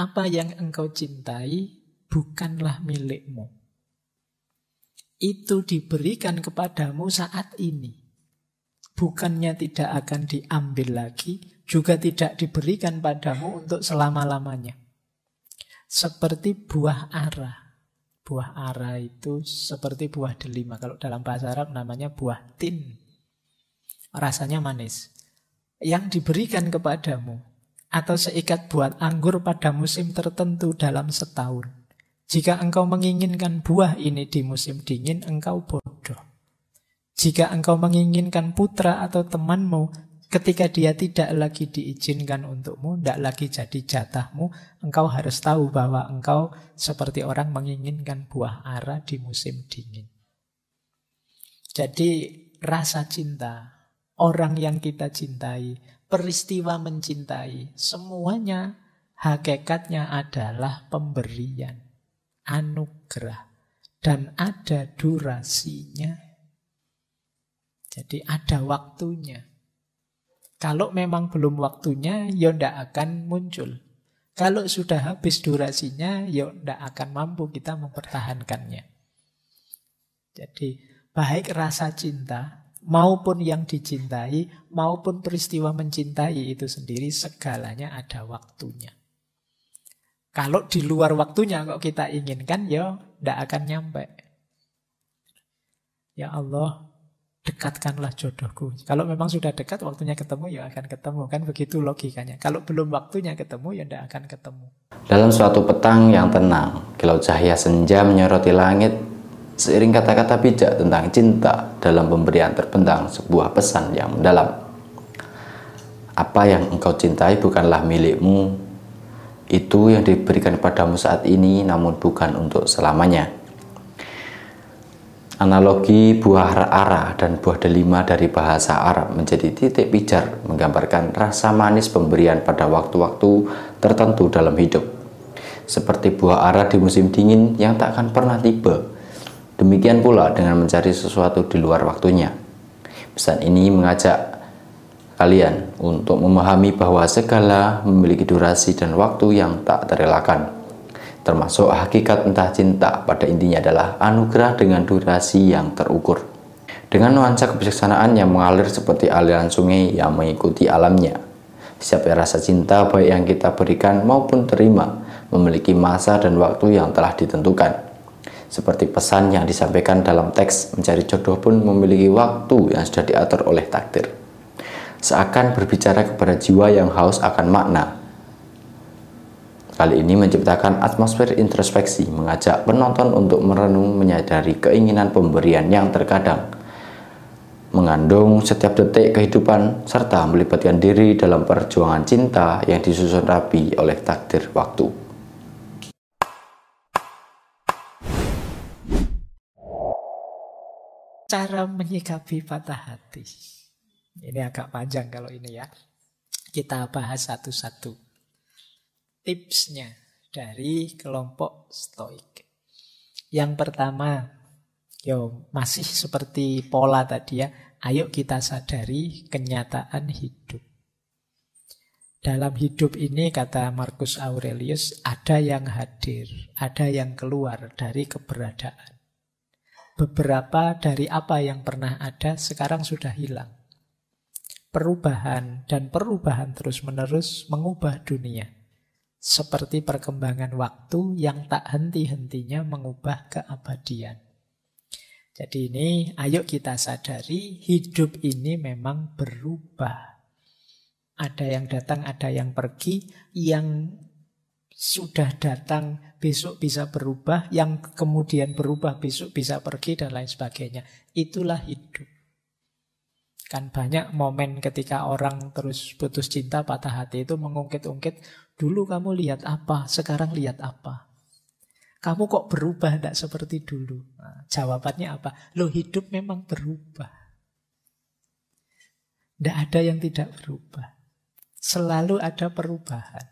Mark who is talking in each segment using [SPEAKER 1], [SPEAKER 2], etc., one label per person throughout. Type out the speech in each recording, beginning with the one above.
[SPEAKER 1] Apa yang engkau cintai bukanlah milikmu. Itu diberikan kepadamu saat ini. Bukannya tidak akan diambil lagi, juga tidak diberikan padamu untuk selama-lamanya. Seperti buah ara. Buah ara itu seperti buah delima. Kalau dalam bahasa Arab namanya buah tin. Rasanya manis. Yang diberikan kepadamu atau seikat buah anggur pada musim tertentu dalam setahun. Jika engkau menginginkan buah ini di musim dingin, engkau bodoh. Jika engkau menginginkan putra atau temanmu, ketika dia tidak lagi diizinkan untukmu, tidak lagi jadi jatahmu, engkau harus tahu bahwa engkau seperti orang menginginkan buah ara di musim dingin. Jadi rasa cinta, orang yang kita cintai, peristiwa mencintai, semuanya hakikatnya adalah pemberian, anugerah, dan ada durasinya. Jadi ada waktunya. Kalau memang belum waktunya, ya tidak akan muncul. Kalau sudah habis durasinya, ya tidak akan mampu kita mempertahankannya. Jadi baik rasa cinta, maupun yang dicintai, maupun peristiwa mencintai itu sendiri, segalanya ada waktunya. Kalau di luar waktunya kok kita inginkan, ya tidak akan nyampe. Ya Allah, dekatkanlah jodohku. Kalau memang sudah dekat, waktunya ketemu, ya akan ketemu. Kan begitu logikanya. Kalau belum waktunya ketemu, ya tidak akan ketemu.
[SPEAKER 2] Dalam suatu petang yang tenang, kilau cahaya senja menyoroti langit, seiring kata-kata bijak tentang cinta dalam pemberian terbentang sebuah pesan yang mendalam. Apa yang engkau cintai bukanlah milikmu. Itu yang diberikan padamu saat ini, namun bukan untuk selamanya. Analogi buah ara dan buah delima dari bahasa Arab menjadi titik pijar menggambarkan rasa manis pemberian pada waktu-waktu tertentu dalam hidup. Seperti buah ara di musim dingin yang tak akan pernah tiba. Demikian pula dengan mencari sesuatu di luar waktunya. Pesan ini mengajak kalian untuk memahami bahwa segala memiliki durasi dan waktu yang tak terelakkan. Termasuk hakikat entah cinta pada intinya adalah anugerah dengan durasi yang terukur. Dengan nuansa kebijaksanaan yang mengalir seperti aliran sungai yang mengikuti alamnya. Setiap rasa cinta baik yang kita berikan maupun terima memiliki masa dan waktu yang telah ditentukan. Seperti pesan yang disampaikan dalam teks, mencari jodoh pun memiliki waktu yang sudah diatur oleh takdir. Seakan berbicara kepada jiwa yang haus akan makna. Kali ini menciptakan atmosfer introspeksi, mengajak penonton untuk merenung menyadari keinginan pemberian yang terkadang mengandung setiap detik kehidupan, serta melibatkan diri dalam perjuangan cinta yang disusun rapi oleh takdir waktu.
[SPEAKER 1] Cara menyikapi patah hati. Ini agak panjang kalau ini ya. Kita bahas satu-satu. Tipsnya dari kelompok Stoik. Yang pertama, masih seperti pola tadi ya. Ayo kita sadari kenyataan hidup. Dalam hidup ini, kata Marcus Aurelius, ada yang hadir, ada yang keluar dari keberadaan. Beberapa dari apa yang pernah ada sekarang sudah hilang. Perubahan dan perubahan terus-menerus mengubah dunia. Seperti perkembangan waktu yang tak henti-hentinya mengubah keabadian. Jadi ini, ayo kita sadari hidup ini memang berubah. Ada yang datang, ada yang pergi. Yang sudah datang besok bisa berubah, yang kemudian berubah besok bisa pergi, dan lain sebagainya. Itulah hidup. Kan banyak momen ketika orang terus putus cinta, patah hati itu mengungkit-ungkit, dulu kamu lihat apa, sekarang lihat apa. Kamu kok berubah, tidak seperti dulu. Nah, jawabannya apa? Loh, hidup memang berubah. Tidak ada yang tidak berubah. Selalu ada perubahan.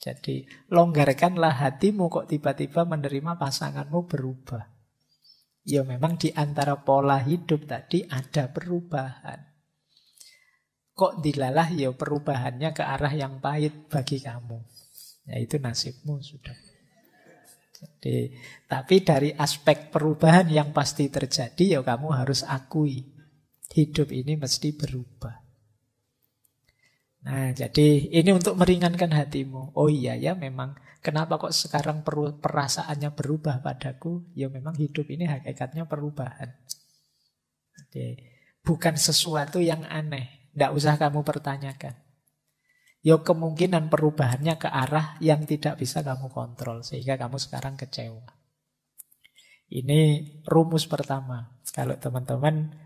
[SPEAKER 1] Jadi longgarkanlah hatimu kok tiba-tiba menerima pasanganmu berubah. Ya memang di antara pola hidup tadi ada perubahan. Kok dilalah ya perubahannya ke arah yang pahit bagi kamu. Ya itu nasibmu sudah. Jadi, tapi dari aspek perubahan yang pasti terjadi, ya kamu harus akui. Hidup ini mesti berubah. Nah, jadi ini untuk meringankan hatimu. Oh iya ya, memang kenapa kok sekarang perasaannya berubah padaku? Ya memang hidup ini hakikatnya perubahan. Jadi, bukan sesuatu yang aneh. Tidak usah kamu pertanyakan. Ya kemungkinan perubahannya ke arah yang tidak bisa kamu kontrol. Sehingga kamu sekarang kecewa. Ini rumus pertama. Kalau teman-teman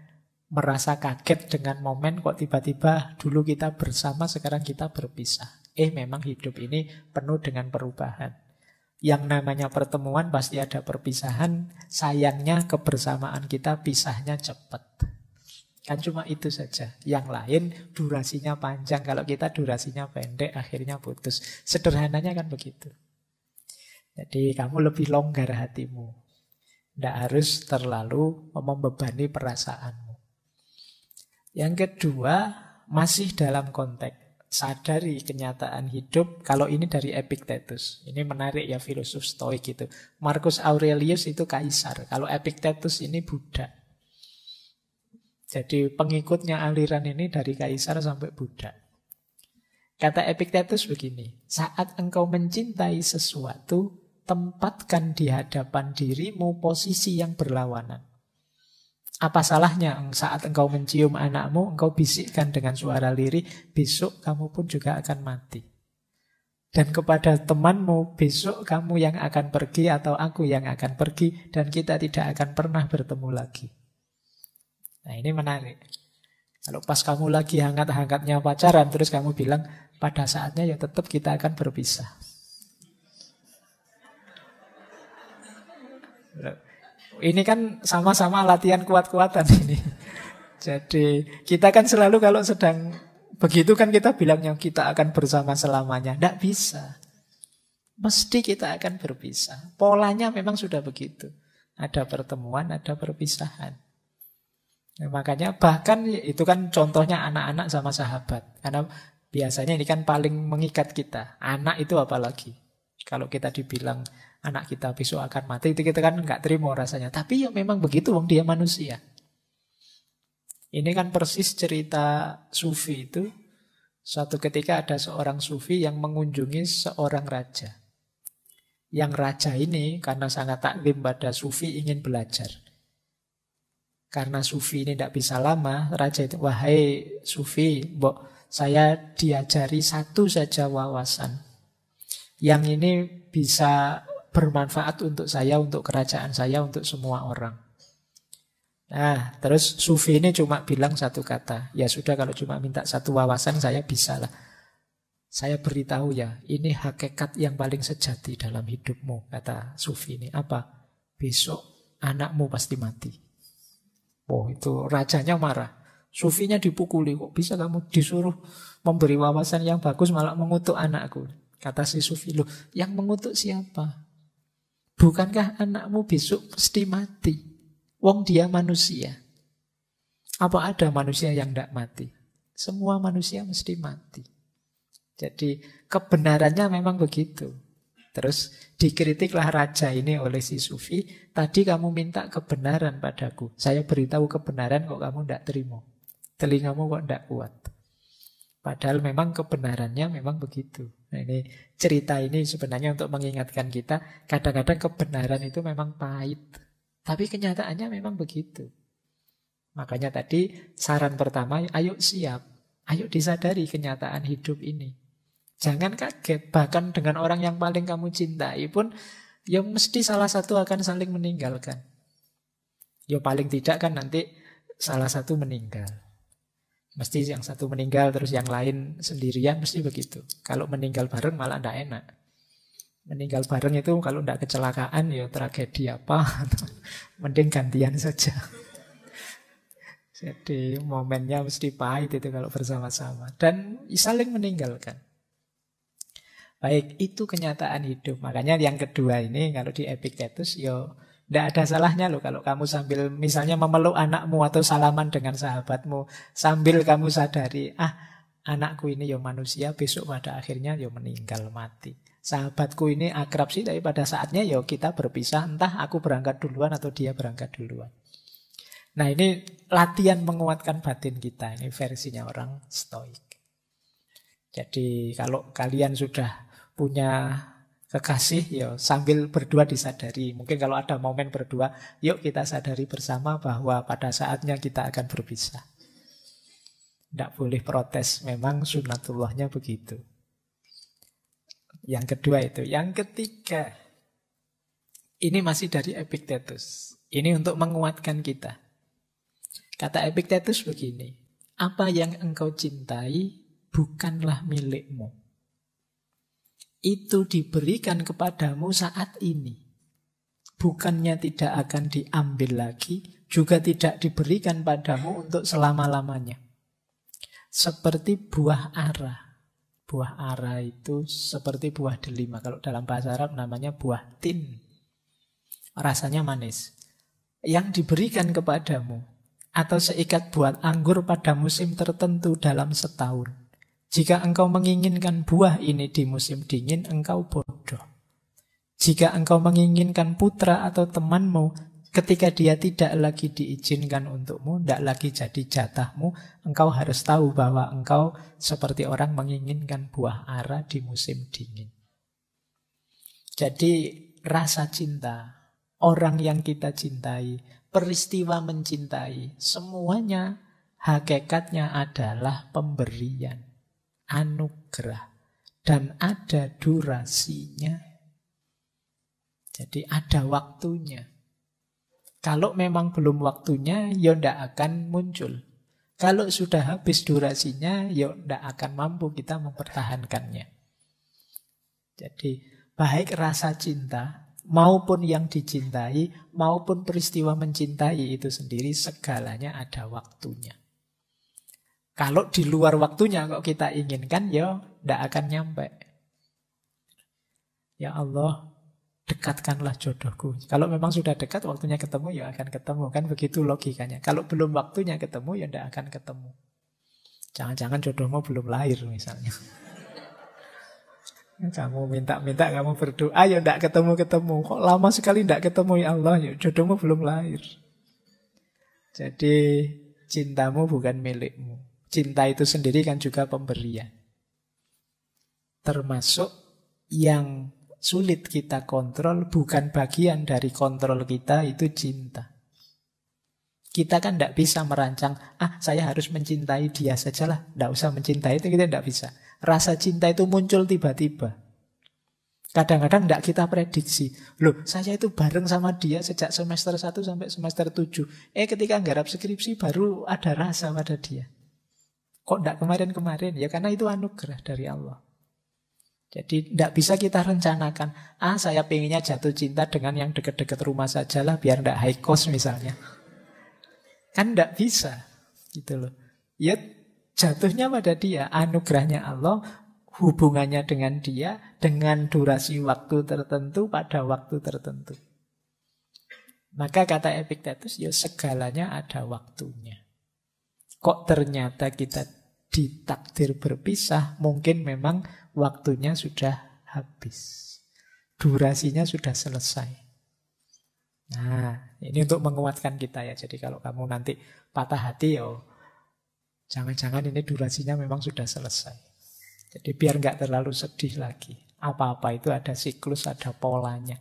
[SPEAKER 1] merasa kaget dengan momen kok tiba-tiba dulu kita bersama, sekarang kita berpisah. Memang hidup ini penuh dengan perubahan. Yang namanya pertemuan pasti ada perpisahan. Sayangnya kebersamaan kita pisahnya cepat. Kan cuma itu saja. Yang lain durasinya panjang. Kalau kita durasinya pendek, akhirnya putus. Sederhananya kan begitu. Jadi kamu lebih longgar hatimu. Tidak harus terlalu membebani perasaanmu. Yang kedua, masih dalam konteks sadari kenyataan hidup. Kalau ini dari Epictetus. Ini menarik ya, filosof Stoik itu. Marcus Aurelius itu kaisar. Kalau Epictetus ini Buddha. Jadi pengikutnya aliran ini dari kaisar sampai Buddha. Kata Epictetus begini, saat engkau mencintai sesuatu, tempatkan di hadapan dirimu posisi yang berlawanan. Apa salahnya saat engkau mencium anakmu, engkau bisikkan dengan suara lirih, besok kamu pun juga akan mati. Dan kepada temanmu, besok kamu yang akan pergi atau aku yang akan pergi, dan kita tidak akan pernah bertemu lagi. Nah ini menarik. Kalau pas kamu lagi hangat-hangatnya pacaran, terus kamu bilang, pada saatnya ya tetap kita akan berpisah. Ini kan sama-sama latihan kuat-kuatan ini. Jadi kita kan selalu kalau sedang begitu kan kita bilangnya kita akan bersama selamanya. Tidak bisa. Mesti kita akan berpisah. Polanya memang sudah begitu. Ada pertemuan, ada perpisahan. Nah, makanya bahkan itu kan contohnya anak-anak sama sahabat. Karena biasanya ini kan paling mengikat kita. Anak itu apalagi. Kalau kita dibilang anak kita besok akan mati, itu kita kan nggak terima rasanya. Tapi ya memang begitu, wong dia manusia. Ini kan persis cerita sufi itu. Suatu ketika ada seorang sufi yang mengunjungi seorang raja. Yang raja ini karena sangat taklim pada sufi ingin belajar. Karena sufi ini tidak bisa lama, raja itu, wahai sufi, saya diajari satu saja wawasan. Yang ini bisa bermanfaat untuk saya, untuk kerajaan saya, untuk semua orang. Nah, terus sufi ini cuma bilang satu kata. Ya sudah, kalau cuma minta satu wawasan saya bisa lah. Saya beritahu ya, ini hakikat yang paling sejati dalam hidupmu, kata sufi ini. Apa? Besok anakmu pasti mati. Oh, itu rajanya marah. Sufinya dipukuli, kok bisa kamu disuruh memberi wawasan yang bagus malah mengutuk anakku. Kata si sufi, loh, yang mengutuk siapa? Bukankah anakmu besok mesti mati? Wong dia manusia. Apa ada manusia yang tidak mati? Semua manusia mesti mati. Jadi kebenarannya memang begitu. Terus dikritiklah raja ini oleh si sufi. Tadi kamu minta kebenaran padaku. Saya beritahu kebenaran kok kamu tidak terima. Telingamu kok tidak kuat. Padahal memang kebenarannya memang begitu. Nah ini cerita ini sebenarnya untuk mengingatkan kita. Kadang-kadang kebenaran itu memang pahit. Tapi kenyataannya memang begitu. Makanya tadi saran pertama, ayo siap. Ayo disadari kenyataan hidup ini. Jangan kaget, bahkan dengan orang yang paling kamu cintai pun, ya mesti salah satu akan saling meninggalkan. Ya paling tidak kan nanti salah satu meninggal. Mesti yang satu meninggal, terus yang lain sendirian, mesti begitu. Kalau meninggal bareng malah tidak enak. Meninggal bareng itu kalau tidak kecelakaan, ya tragedi apa, mending gantian saja. Jadi momennya mesti pahit itu kalau bersama-sama. Dan saling meninggalkan. Baik, itu kenyataan hidup. Makanya yang kedua ini kalau di Epictetus, yo tidak ada salahnya loh kalau kamu sambil misalnya memeluk anakmu atau salaman dengan sahabatmu, sambil kamu sadari, anakku ini yo manusia, besok pada akhirnya yo meninggal mati. Sahabatku ini akrab sih, tapi pada saatnya ya kita berpisah. Entah aku berangkat duluan atau dia berangkat duluan. Nah ini latihan menguatkan batin kita. Ini versinya orang Stoik. Jadi kalau kalian sudah punya kekasih, ya sambil berdua disadari. Mungkin kalau ada momen berdua, yuk kita sadari bersama bahwa pada saatnya kita akan berpisah. Tidak boleh protes, memang sunnatullahnya begitu. Yang kedua itu. Yang ketiga, ini masih dari Epictetus. Ini untuk menguatkan kita. Kata Epictetus begini, apa yang engkau cintai bukanlah milikmu. Itu diberikan kepadamu saat ini. Bukannya tidak akan diambil lagi, juga tidak diberikan padamu untuk selama-lamanya. Seperti buah ara. Buah ara itu seperti buah delima. Kalau dalam bahasa Arab namanya buah tin. Rasanya manis. Yang diberikan kepadamu. Atau seikat buah anggur pada musim tertentu dalam setahun. Jika engkau menginginkan buah ini di musim dingin, engkau bodoh. Jika engkau menginginkan putra atau temanmu, ketika dia tidak lagi diizinkan untukmu, tidak lagi jadi jatahmu, engkau harus tahu bahwa engkau seperti orang menginginkan buah ara di musim dingin. Jadi rasa cinta, orang yang kita cintai, peristiwa mencintai, semuanya hakikatnya adalah pemberian, anugerah, dan ada durasinya. Jadi ada waktunya. Kalau memang belum waktunya, ya tidak akan muncul. Kalau sudah habis durasinya, ya tidak akan mampu kita mempertahankannya. Jadi baik rasa cinta, maupun yang dicintai, maupun peristiwa mencintai itu sendiri, segalanya ada waktunya. Kalau di luar waktunya kok kita inginkan, ya tidak akan nyampe. Ya Allah, dekatkanlah jodohku. Kalau memang sudah dekat, waktunya ketemu, ya akan ketemu. Kan begitu logikanya. Kalau belum waktunya ketemu, ya tidak akan ketemu. Jangan-jangan jodohmu belum lahir misalnya. Kamu minta-minta, kamu berdoa, ya tidak ketemu-ketemu. Kok lama sekali tidak ketemu, ya Allah, ya jodohmu belum lahir. Jadi cintamu bukan milikmu. Cinta itu sendiri kan juga pemberian. Termasuk yang sulit kita kontrol, bukan bagian dari kontrol kita, itu cinta. Kita kan tidak bisa merancang, saya harus mencintai dia sajalah, tidak usah mencintai itu, kita tidak bisa. Rasa cinta itu muncul tiba-tiba. Kadang-kadang tidak kita prediksi. Loh, saya itu bareng sama dia sejak semester 1 sampai semester 7. Ketika nggarap skripsi baru ada rasa pada dia. Kok tidak kemarin-kemarin? Ya karena itu anugerah dari Allah. Jadi tidak bisa kita rencanakan, saya pengennya jatuh cinta dengan yang dekat-dekat rumah sajalah biar tidak high cost misalnya. Kan tidak bisa. Gitu loh. Ya jatuhnya pada dia, anugerahnya Allah, hubungannya dengan dia, dengan durasi waktu tertentu pada waktu tertentu. Maka kata Epictetus, ya segalanya ada waktunya. Kok ternyata kita ditakdir berpisah, mungkin memang waktunya sudah habis. Durasinya sudah selesai. Nah, ini untuk menguatkan kita ya. Jadi kalau kamu nanti patah hati, ya jangan-jangan ini durasinya memang sudah selesai. Jadi biar nggak terlalu sedih lagi. Apa-apa itu ada siklus, ada polanya.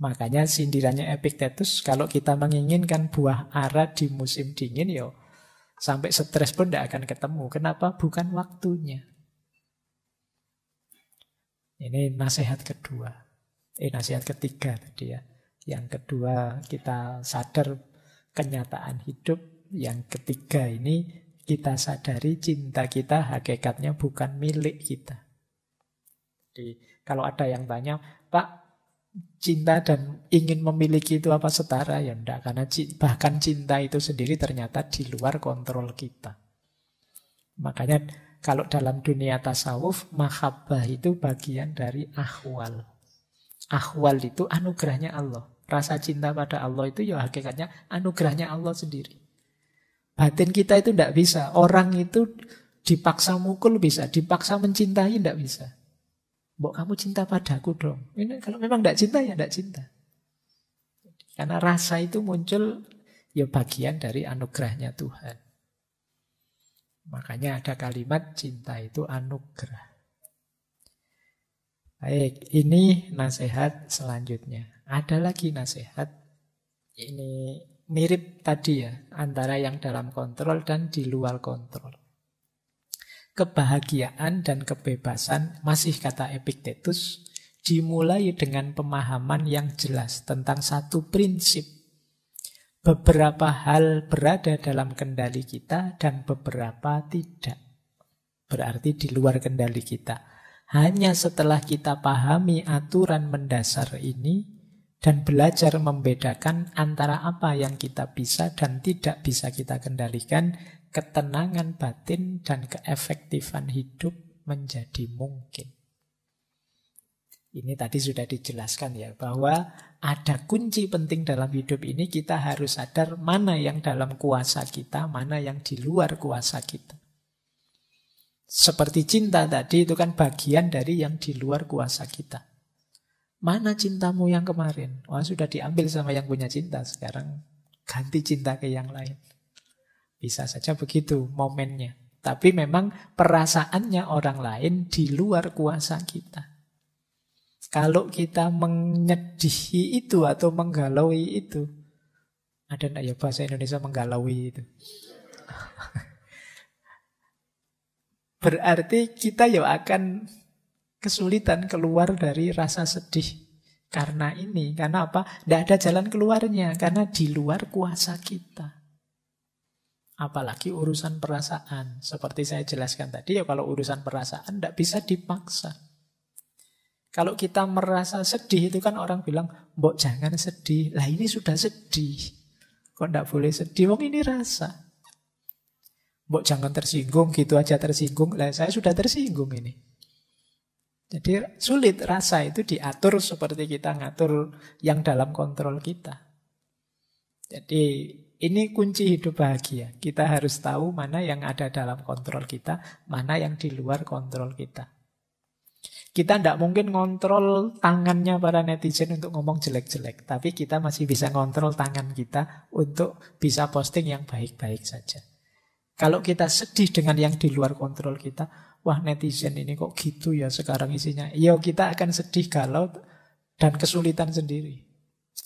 [SPEAKER 1] Makanya sindirannya Epictetus, kalau kita menginginkan buah ara di musim dingin, ya sampai stres pun tidak akan ketemu. Kenapa? Bukan waktunya. Ini nasihat kedua. Nasihat ketiga tadi ya. Yang kedua, kita sadar kenyataan hidup. Yang ketiga ini, kita sadari cinta kita hakikatnya bukan milik kita. Jadi kalau ada yang tanya, Pak, cinta dan ingin memiliki itu apa setara? Ya enggak, karena bahkan cinta itu sendiri ternyata di luar kontrol kita. Makanya kalau dalam dunia tasawuf, mahabbah itu bagian dari ahwal. Ahwal itu anugerahnya Allah. Rasa cinta pada Allah itu ya hakikatnya anugerahnya Allah sendiri. Batin kita itu tidak bisa. Orang itu dipaksa mukul bisa, dipaksa mencintai tidak bisa. Mbok kamu cinta padaku dong. Ini kalau memang tidak cinta ya tidak cinta. Karena rasa itu muncul ya bagian dari anugerahnya Tuhan. Makanya ada kalimat cinta itu anugerah. Baik, ini nasihat selanjutnya. Ada lagi nasihat. Ini mirip tadi ya, antara yang dalam kontrol dan di luar kontrol. Kebahagiaan dan kebebasan, masih kata Epictetus, dimulai dengan pemahaman yang jelas tentang satu prinsip. Beberapa hal berada dalam kendali kita dan beberapa tidak. Berarti di luar kendali kita. Hanya setelah kita pahami aturan mendasar ini dan belajar membedakan antara apa yang kita bisa dan tidak bisa kita kendalikan, ketenangan batin dan keefektifan hidup menjadi mungkin. Ini tadi sudah dijelaskan ya, bahwa ada kunci penting dalam hidup ini. Kita harus sadar mana yang dalam kuasa kita, mana yang di luar kuasa kita. Seperti cinta tadi, itu kan bagian dari yang di luar kuasa kita. Mana cintamu yang kemarin? Wah, sudah diambil sama yang punya cinta. Sekarang ganti cinta ke yang lain. Bisa saja begitu momennya. Tapi memang perasaannya orang lain di luar kuasa kita. Kalau kita menyedihi itu atau menggalaui itu, ada enggak ya bahasa Indonesia menggalaui itu? Berarti kita ya akan kesulitan keluar dari rasa sedih. Karena ini, karena apa? Tidak ada jalan keluarnya, karena di luar kuasa kita. Apalagi urusan perasaan. Seperti saya jelaskan tadi, ya kalau urusan perasaan tidak bisa dipaksa. Kalau kita merasa sedih itu kan orang bilang, mbok jangan sedih. Lah ini sudah sedih. Kok tidak boleh sedih? Wong ini rasa. Mbok jangan tersinggung, gitu aja tersinggung. Lah saya sudah tersinggung ini. Jadi sulit rasa itu diatur seperti kita ngatur yang dalam kontrol kita. Jadi ini kunci hidup bahagia. Kita harus tahu mana yang ada dalam kontrol kita, mana yang di luar kontrol kita. Kita tidak mungkin ngontrol tangannya para netizen untuk ngomong jelek-jelek. Tapi kita masih bisa ngontrol tangan kita untuk bisa posting yang baik-baik saja. Kalau kita sedih dengan yang di luar kontrol kita, wah netizen ini kok gitu ya sekarang isinya. Ya kita akan sedih, galau, dan kesulitan sendiri.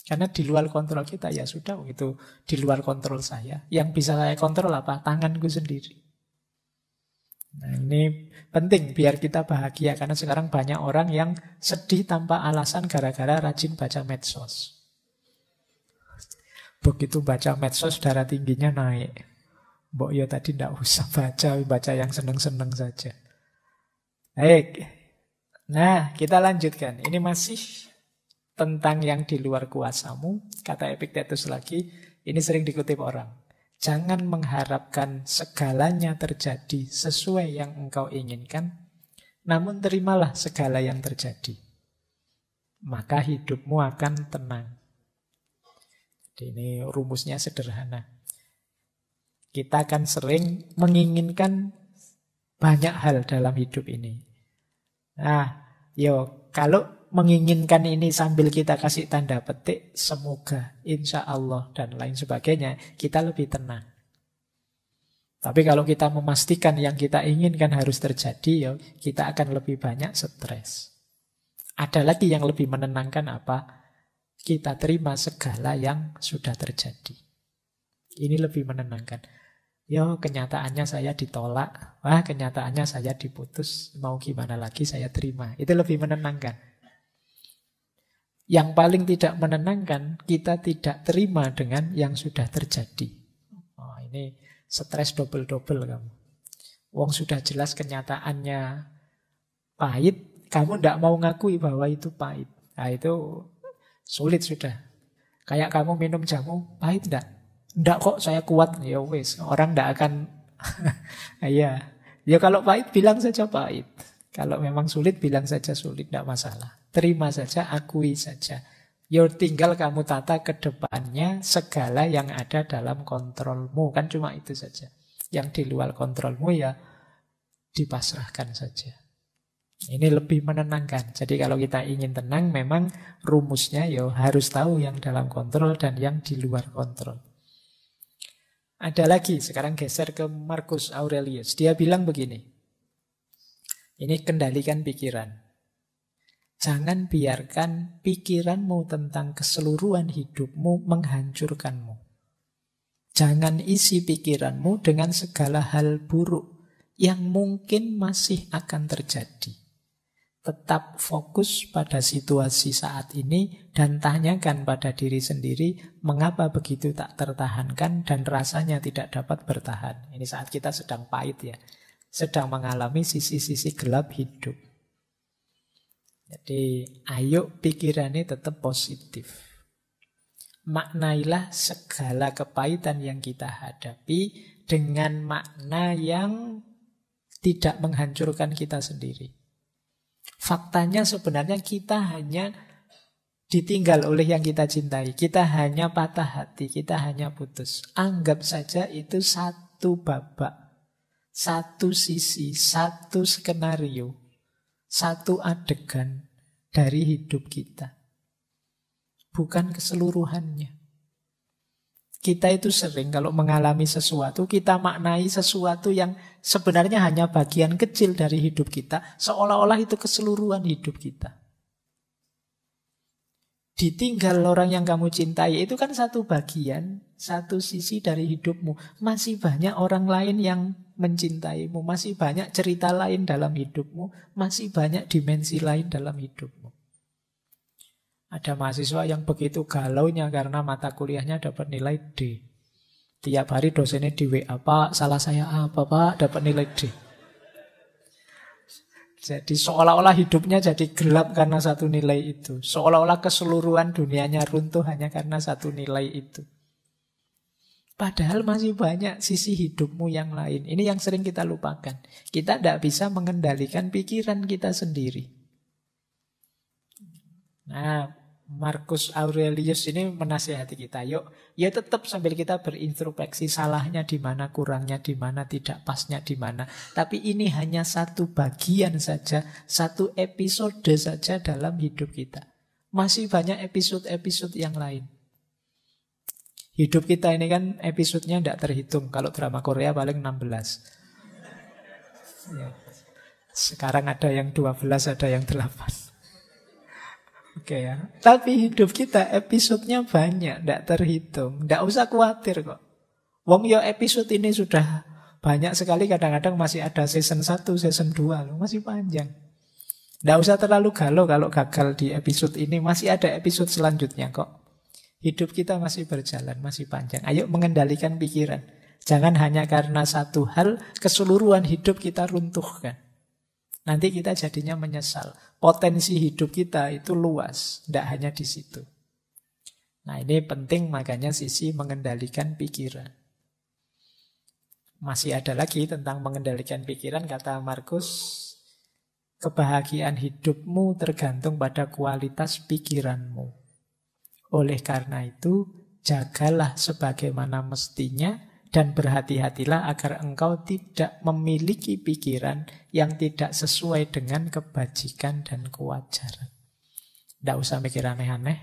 [SPEAKER 1] Karena di luar kontrol kita, ya sudah itu di luar kontrol saya. Yang bisa saya kontrol apa? Tanganku sendiri. Nah ini penting biar kita bahagia. Karena sekarang banyak orang yang sedih tanpa alasan gara-gara rajin baca medsos. Begitu baca medsos darah tingginya naik. Mbok ya tadi tidak usah baca yang seneng-seneng saja. Baik. Nah, kita lanjutkan. Ini masih tentang yang di luar kuasamu. Kata Epictetus lagi, ini sering dikutip orang. Jangan mengharapkan segalanya terjadi sesuai yang engkau inginkan, namun terimalah segala yang terjadi. Maka hidupmu akan tenang. Jadi ini rumusnya sederhana. Kita akan sering menginginkan banyak hal dalam hidup ini. Nah, kalau menginginkan ini sambil kita kasih tanda petik, semoga, insya Allah, dan lain sebagainya, kita lebih tenang. Tapi kalau kita memastikan yang kita inginkan harus terjadi, kita akan lebih banyak stres. Ada lagi yang lebih menenangkan apa? Kita terima segala yang sudah terjadi. Ini lebih menenangkan. Kenyataannya saya ditolak. Wah, kenyataannya saya diputus. Mau gimana lagi saya terima. Itu lebih menenangkan. Yang paling tidak menenangkan, kita tidak terima dengan yang sudah terjadi. Oh, ini stres double-double kamu. Wong sudah jelas kenyataannya pahit, kamu tidak mau ngakui bahwa itu pahit. Nah, itu sulit sudah. Kayak kamu minum jamu, pahit enggak? Enggak kok, saya kuat. Ya wis, orang enggak akan ya kalau pahit bilang saja pahit. Kalau memang sulit bilang saja sulit, enggak masalah. Terima saja, akui saja. Tinggal kamu tata ke depannya segala yang ada dalam kontrolmu. Kan cuma itu saja. Yang di luar kontrolmu ya dipasrahkan saja. Ini lebih menenangkan. Jadi kalau kita ingin tenang, memang rumusnya ya harus tahu yang dalam kontrol dan yang di luar kontrol. Ada lagi, sekarang geser ke Marcus Aurelius. Dia bilang begini, ini kendalikan pikiran. Jangan biarkan pikiranmu tentang keseluruhan hidupmu menghancurkanmu. Jangan isi pikiranmu dengan segala hal buruk yang mungkin masih akan terjadi. Tetap fokus pada situasi saat ini dan tanyakan pada diri sendiri mengapa begitu tak tertahankan dan rasanya tidak dapat bertahan. Ini saat kita sedang pahit ya, sedang mengalami sisi-sisi gelap hidup. Jadi ayo pikirannya tetap positif. Maknailah segala kepahitan yang kita hadapi dengan makna yang tidak menghancurkan kita sendiri. Faktanya sebenarnya kita hanya ditinggal oleh yang kita cintai. Kita hanya patah hati, kita hanya putus. Anggap saja itu satu babak, satu sisi, satu skenario, satu adegan dari hidup kita. Bukan keseluruhannya. Kita itu sering kalau mengalami sesuatu, kita maknai sesuatu yang sebenarnya hanya bagian kecil dari hidup kita, seolah-olah itu keseluruhan hidup kita. Ditinggal orang yang kamu cintai itu kan satu bagian, satu sisi dari hidupmu. Masih banyak orang lain yang mencintaimu, masih banyak cerita lain dalam hidupmu, masih banyak dimensi lain dalam hidupmu. Ada mahasiswa yang begitu galaunya karena mata kuliahnya dapat nilai D. Tiap hari dosennya di WA, Pak, salah saya apa Pak, dapat nilai D. Jadi seolah-olah hidupnya jadi gelap karena satu nilai itu. Seolah-olah keseluruhan dunianya runtuh hanya karena satu nilai itu. Padahal masih banyak sisi hidupmu yang lain. Ini yang sering kita lupakan. Kita tidak bisa mengendalikan pikiran kita sendiri. Nah, Marcus Aurelius ini menasihati kita, yuk, ya tetap sambil kita berintrospeksi salahnya di mana, kurangnya di mana, tidak pasnya di mana. Tapi ini hanya satu bagian saja, satu episode saja dalam hidup kita. Masih banyak episode-episode yang lain. Hidup kita ini kan episodenya tidak terhitung. Kalau drama Korea paling 16. Ya. Sekarang ada yang 12, ada yang 8. Oke ya. Tapi hidup kita episodenya banyak, tidak terhitung. Tidak usah khawatir kok. Wong yo episode ini sudah banyak sekali, kadang-kadang masih ada season 1, season 2 loh, masih panjang. Tidak usah terlalu galau kalau gagal di episode ini, masih ada episode selanjutnya kok. Hidup kita masih berjalan, masih panjang. Ayo mengendalikan pikiran. Jangan hanya karena satu hal keseluruhan hidup kita runtuhkan. Nanti kita jadinya menyesal. Potensi hidup kita itu luas, tidak hanya di situ. Nah, ini penting, makanya sisi mengendalikan pikiran. Masih ada lagi tentang mengendalikan pikiran, kata Marcus, kebahagiaan hidupmu tergantung pada kualitas pikiranmu. Oleh karena itu, jagalah sebagaimana mestinya dan berhati-hatilah agar engkau tidak memiliki pikiran yang tidak sesuai dengan kebajikan dan kewajaran. Tidak usah mikir aneh-aneh,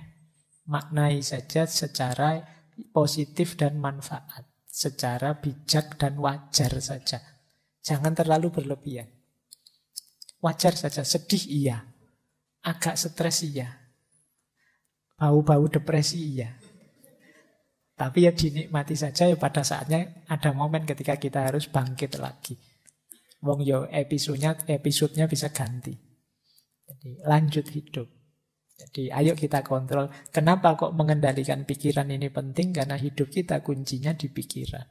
[SPEAKER 1] maknai saja secara positif dan manfaat, secara bijak dan wajar saja. Jangan terlalu berlebihan. Wajar saja, sedih iya, agak stres iya, bau-bau depresi iya. Tapi ya dinikmati saja, ya pada saatnya ada momen ketika kita harus bangkit lagi. Wong yo episodenya bisa ganti. Jadi lanjut hidup. Jadi ayo kita kontrol. Kenapa kok mengendalikan pikiran ini penting? Karena hidup kita kuncinya di pikiran.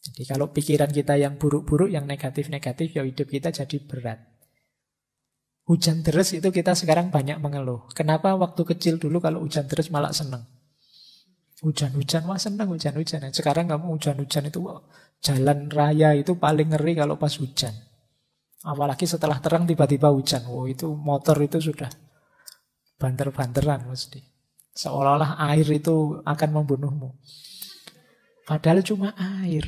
[SPEAKER 1] Jadi kalau pikiran kita yang buruk-buruk, yang negatif-negatif, ya hidup kita jadi berat. Hujan deras itu kita sekarang banyak mengeluh. Kenapa waktu kecil dulu kalau hujan deras malah senang? Hujan-hujan, wah senang hujan-hujan. Sekarang kamu hujan-hujan itu, wah, jalan raya itu paling ngeri kalau pas hujan. Apalagi setelah terang tiba-tiba hujan. Wah, itu motor itu sudah banter-banteran mesti. Seolah-olah air itu akan membunuhmu. Padahal cuma air.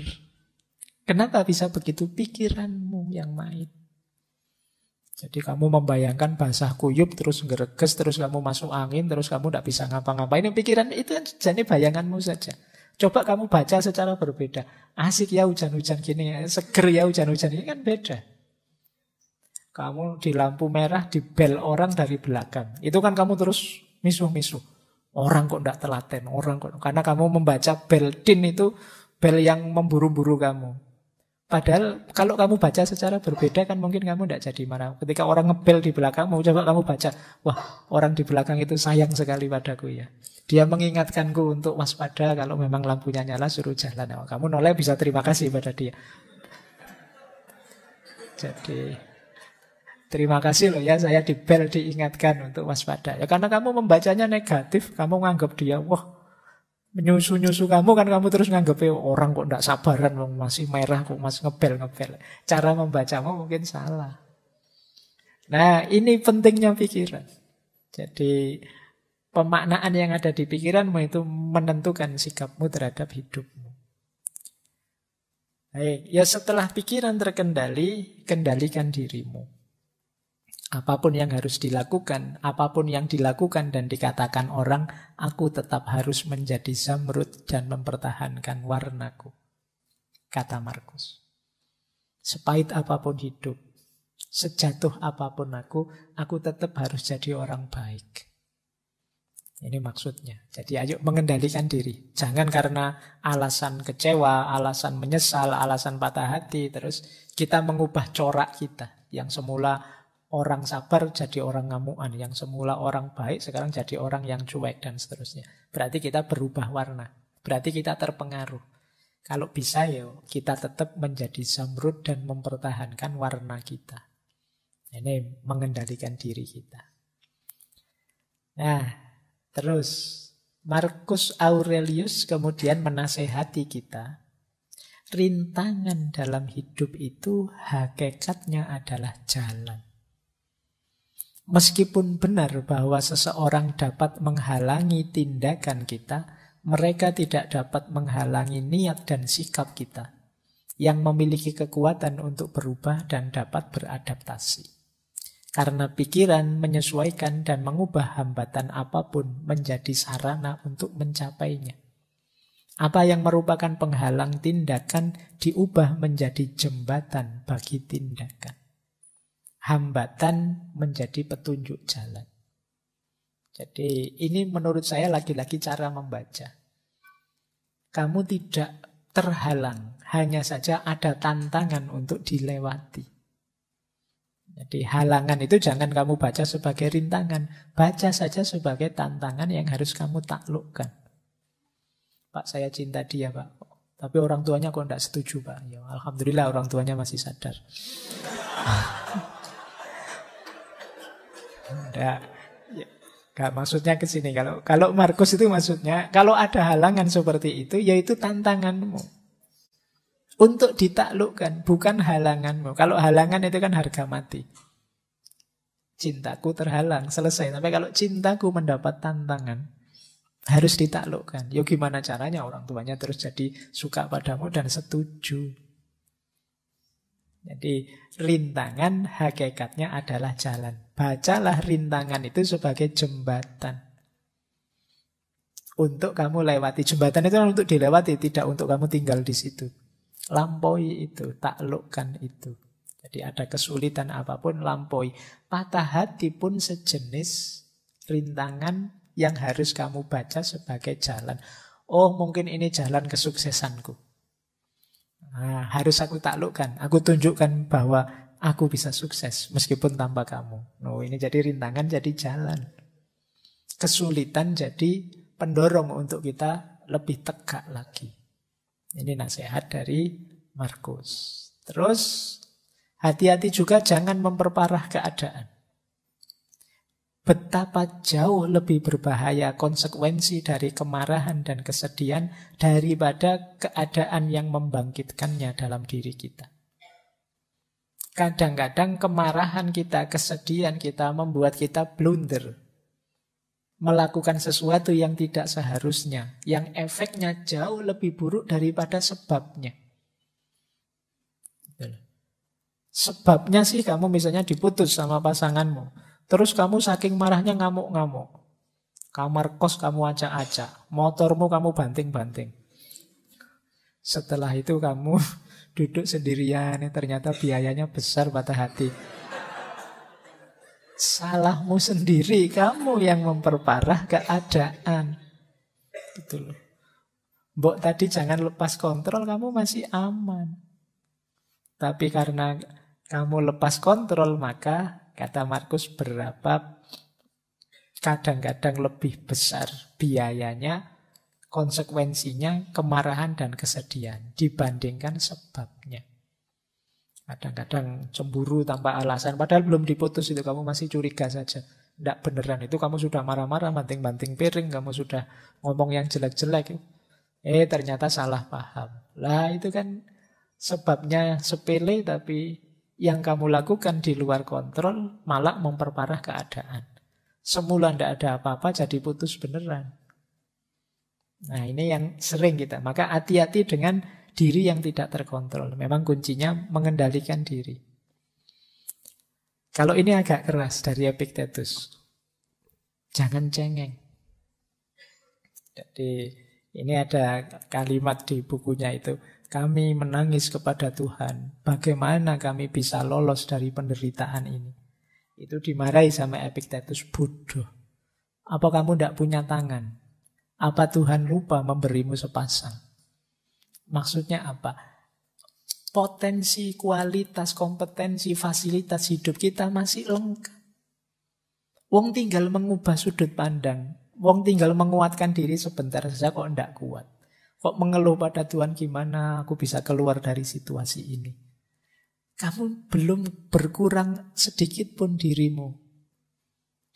[SPEAKER 1] Kenapa bisa begitu? Pikiranmu yang main. Jadi kamu membayangkan basah kuyup, terus gereges, terus kamu masuk angin, terus kamu tidak bisa ngapa-ngapain. Ini pikiran itu kan jadi bayanganmu saja. Coba kamu baca secara berbeda. Asik ya hujan-hujan gini, seger ya hujan-hujan ini kan beda. Kamu di lampu merah dibel orang dari belakang. Itu kan kamu terus misuh-misuh. Orang kok tidak telaten, orang kok. Karena kamu membaca bel din itu bel yang memburu-buru kamu. Padahal kalau kamu baca secara berbeda kan mungkin kamu tidak jadi marah. Ketika orang ngebel di belakangmu, coba kamu baca, wah orang di belakang itu sayang sekali padaku ya. Dia mengingatkanku untuk waspada kalau memang lampunya nyala suruh jalan. Oh, kamu noleh bisa terima kasih pada dia. Jadi terima kasih loh ya saya dibel diingatkan untuk waspada. Ya karena kamu membacanya negatif, kamu nganggap dia, wah menyusu-nyusu kamu kan kamu terus nganggep orang kok tidak sabaran masih merah kok masih ngebel-ngebel. Cara membacamu mungkin salah. Nah ini pentingnya pikiran. Jadi pemaknaan yang ada di pikiranmu itu menentukan sikapmu terhadap hidupmu. Baik, ya setelah pikiran terkendali, kendalikan dirimu. Apapun yang harus dilakukan, apapun yang dilakukan dan dikatakan orang, aku tetap harus menjadi zamrud dan mempertahankan warnaku. Kata Markus. Sepahit apapun hidup, sejatuh apapun aku tetap harus jadi orang baik. Ini maksudnya. Jadi ayo mengendalikan diri. Jangan karena alasan kecewa, alasan menyesal, alasan patah hati, terus kita mengubah corak kita. Yang semula orang sabar jadi orang ngamuan, yang semula orang baik sekarang jadi orang yang cuek dan seterusnya. Berarti kita berubah warna, berarti kita terpengaruh. Kalau bisa ya kita tetap menjadi zamrud dan mempertahankan warna kita. Ini mengendalikan diri kita. Nah, terus Marcus Aurelius kemudian menasehati kita. Rintangan dalam hidup itu hakikatnya adalah jalan. Meskipun benar bahwa seseorang dapat menghalangi tindakan kita, mereka tidak dapat menghalangi niat dan sikap kita yang memiliki kekuatan untuk berubah dan dapat beradaptasi. Karena pikiran menyesuaikan dan mengubah hambatan apapun menjadi sarana untuk mencapainya. Apa yang merupakan penghalang tindakan diubah menjadi jembatan bagi tindakan. Hambatan menjadi petunjuk jalan. Jadi ini menurut saya lagi-lagi cara membaca. Kamu tidak terhalang, hanya saja ada tantangan untuk dilewati. Jadi halangan itu jangan kamu baca sebagai rintangan, baca saja sebagai tantangan yang harus kamu taklukkan. Pak, saya cinta dia, Pak. Tapi orang tuanya kok tidak setuju, Pak. Ya, alhamdulillah orang tuanya masih sadar. Enggak, ya, maksudnya ke sini. Kalau Markus itu maksudnya, kalau ada halangan seperti itu, yaitu tantanganmu untuk ditaklukkan, bukan halanganmu. Kalau halangan itu kan harga mati. Cintaku terhalang, selesai. Tapi kalau cintaku mendapat tantangan, harus ditaklukkan. Ya gimana caranya orang tuanya terus jadi suka padamu dan setuju. Jadi rintangan hakikatnya adalah jalan. Bacalah rintangan itu sebagai jembatan untuk kamu lewati. Jembatan itu untuk dilewati, tidak untuk kamu tinggal di situ. Lampaui itu, taklukkan itu. Jadi ada kesulitan apapun, lampaui. Patah hati pun sejenis rintangan yang harus kamu baca sebagai jalan. Oh, mungkin ini jalan kesuksesanku. Nah, harus aku taklukkan. Aku tunjukkan bahwa aku bisa sukses meskipun tanpa kamu. No, ini jadi rintangan, jadi jalan. Kesulitan jadi pendorong untuk kita lebih tegak lagi. Ini nasihat dari Markus. Terus hati-hati juga jangan memperparah keadaan. Betapa jauh lebih berbahaya konsekuensi dari kemarahan dan kesedihan daripada keadaan yang membangkitkannya dalam diri kita. Kadang-kadang kemarahan kita, kesedihan kita membuat kita blunder. Melakukan sesuatu yang tidak seharusnya, yang efeknya jauh lebih buruk daripada sebabnya. Sebabnya sih kamu misalnya diputus sama pasanganmu. Terus kamu saking marahnya ngamuk-ngamuk. Kamar kos kamu acak-acak. Motormu kamu banting-banting. Setelah itu kamu duduk sendirian. Ternyata biayanya besar, patah hati. Salahmu sendiri. Kamu yang memperparah keadaan. Gitu loh. Mbok tadi jangan lepas kontrol, kamu masih aman. Tapi karena kamu lepas kontrol, maka kata Markus berapa kadang-kadang lebih besar biayanya, konsekuensinya, kemarahan dan kesedihan dibandingkan sebabnya. Kadang-kadang cemburu tanpa alasan, padahal belum diputus itu kamu masih curiga saja. Tidak beneran, itu kamu sudah marah-marah, banting-banting piring, kamu sudah ngomong yang jelek-jelek. Ternyata salah paham. Lah itu kan sebabnya sepele, tapi yang kamu lakukan di luar kontrol malah memperparah keadaan. Semula tidak ada apa-apa, jadi putus beneran. Nah ini yang sering kita. Maka hati-hati dengan diri yang tidak terkontrol. Memang kuncinya mengendalikan diri. Kalau ini agak keras dari Epictetus. Jangan cengeng. Jadi ini ada kalimat di bukunya itu. Kami menangis kepada Tuhan. Bagaimana kami bisa lolos dari penderitaan ini? Itu dimarahi sama Epictetus. Bodoh. Apa kamu tidak punya tangan? Apa Tuhan lupa memberimu sepasang? Maksudnya apa? Potensi, kualitas, kompetensi, fasilitas hidup kita masih lengkap. Wong tinggal mengubah sudut pandang. Wong tinggal menguatkan diri sebentar saja kok tidak kuat. Kok mengeluh pada Tuhan, gimana aku bisa keluar dari situasi ini. Kamu belum berkurang sedikit pun dirimu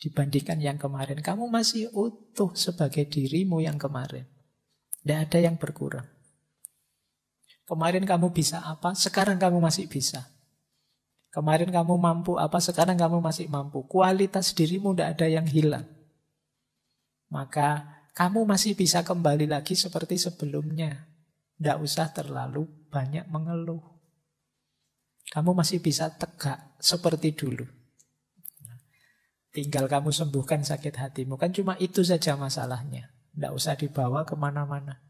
[SPEAKER 1] dibandingkan yang kemarin. Kamu masih utuh sebagai dirimu yang kemarin. Tidak ada yang berkurang. Kemarin kamu bisa apa, sekarang kamu masih bisa. Kemarin kamu mampu apa, sekarang kamu masih mampu. Kualitas dirimu tidak ada yang hilang. Maka kamu masih bisa kembali lagi seperti sebelumnya. Tidak usah terlalu banyak mengeluh. Kamu masih bisa tegak seperti dulu. Tinggal kamu sembuhkan sakit hatimu. Kan cuma itu saja masalahnya. Tidak usah dibawa kemana-mana.